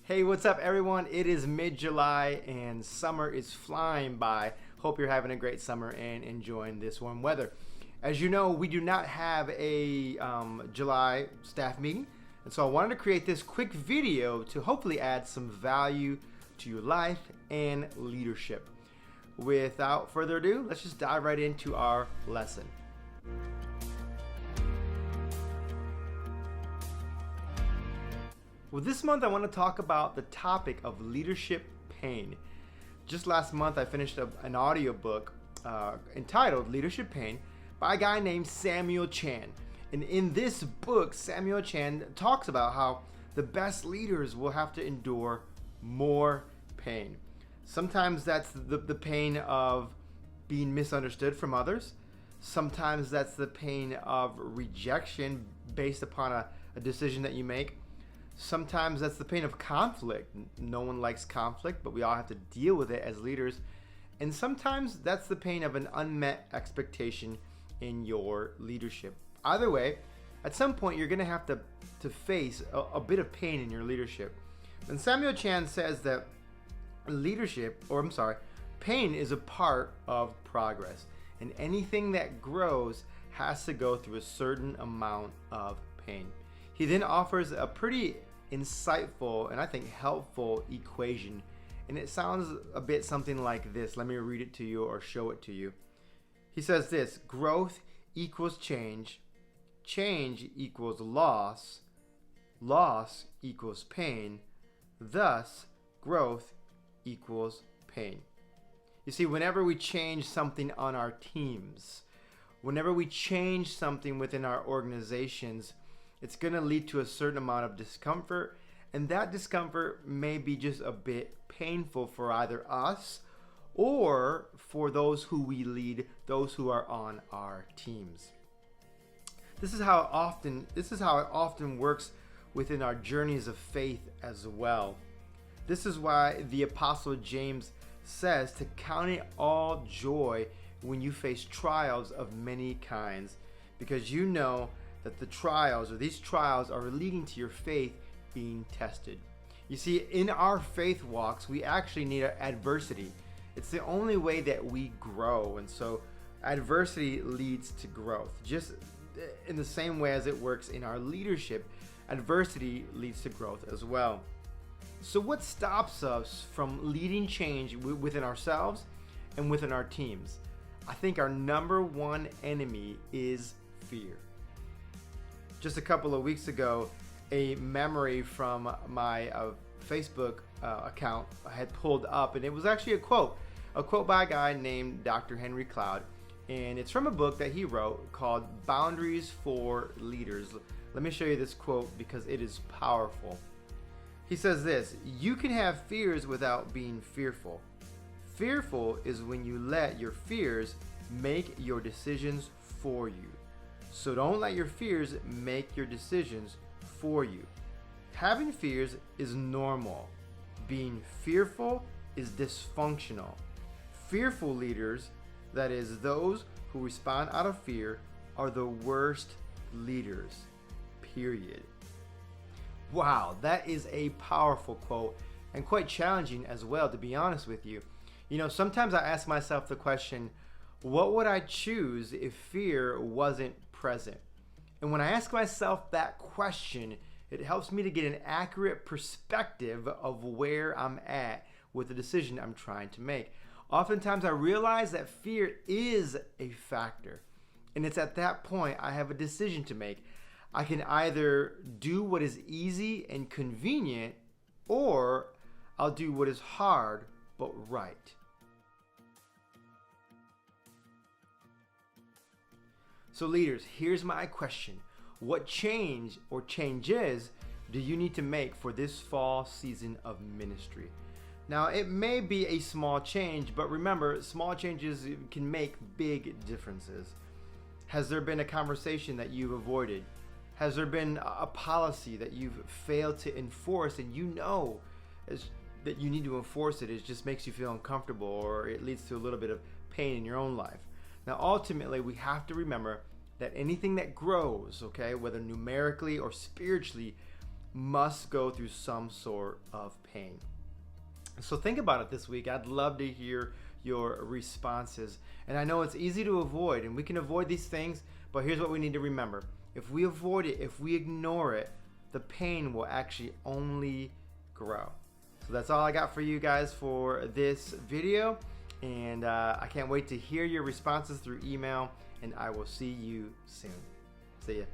Hey, what's up, everyone? It is mid-July and summer is flying by. Hope you're having a great summer and enjoying this warm weather. As you know, we do not have a July staff meeting, and so I wanted to create this quick video to hopefully add some value to your life and leadership. Without further ado, let's just dive right into our lesson. Well, this month I want to talk about the topic of leadership pain. Just last month I finished an audiobook entitled Leadership Pain by a guy named Samuel Chan. And in this book, Samuel Chan talks about how the best leaders will have to endure more pain. Sometimes that's the pain of being misunderstood from others. Sometimes that's the pain of rejection based upon a decision that you make. Sometimes that's the pain of conflict. No one likes conflict, but we all have to deal with it as leaders. And sometimes that's the pain of an unmet expectation in your leadership. Either way, at some point you're going to have to face a bit of pain in your leadership. And Samuel Chan says that pain is a part of progress. And anything that grows has to go through a certain amount of pain. He then offers a pretty insightful and I think helpful equation, and it sounds a bit something like this. Let me read it to you or show it to you. He says this: growth equals change, change equals loss, loss equals pain, thus growth equals pain. You see, whenever we change something on our teams, whenever we change something within our organizations, it's going to lead to a certain amount of discomfort, and that discomfort may be just a bit painful for either us or for those who we lead, those who are on our teams. This is how it often works within our journeys of faith as well. This is why the Apostle James says to count it all joy when you face trials of many kinds, because you know that these trials are leading to your faith being tested. You see, in our faith walks, we actually need adversity. It's the only way that we grow, and so adversity leads to growth. Just in the same way as it works in our leadership, adversity leads to growth as well. So what stops us from leading change within ourselves and within our teams? I think our number one enemy is fear. Just a couple of weeks ago, a memory from my Facebook account I had pulled up, and it was actually a quote by a guy named Dr. Henry Cloud, and it's from a book that he wrote called Boundaries for Leaders. Let me show you this quote because it is powerful. He says this: you can have fears without being fearful. Fearful is when you let your fears make your decisions for you. So don't let your fears make your decisions for you. Having fears is normal. Being fearful is dysfunctional. Fearful leaders, that is, those who respond out of fear, are the worst leaders. Period. Wow, that is a powerful quote and quite challenging as well, to be honest with you. You know, sometimes I ask myself the question, what would I choose if fear wasn't present? And when I ask myself that question, it helps me to get an accurate perspective of where I'm at with the decision I'm trying to make. Oftentimes I realize that fear is a factor, and it's at that point I have a decision to make. I can either do what is easy and convenient, or I'll do what is hard but right. So leaders, here's my question. What change or changes do you need to make for this fall season of ministry? Now, it may be a small change, but remember, small changes can make big differences. Has there been a conversation that you've avoided? Has there been a policy that you've failed to enforce and you know that you need to enforce it? It just makes you feel uncomfortable, or it leads to a little bit of pain in your own life. Now, ultimately, we have to remember that anything that grows, okay, whether numerically or spiritually, must go through some sort of pain. So think about it this week. I'd love to hear your responses. And I know it's easy to avoid, and we can avoid these things, but here's what we need to remember. If we avoid it, if we ignore it, the pain will actually only grow. So that's all I got for you guys for this video. And I can't wait to hear your responses through email, and I will see you soon. See ya.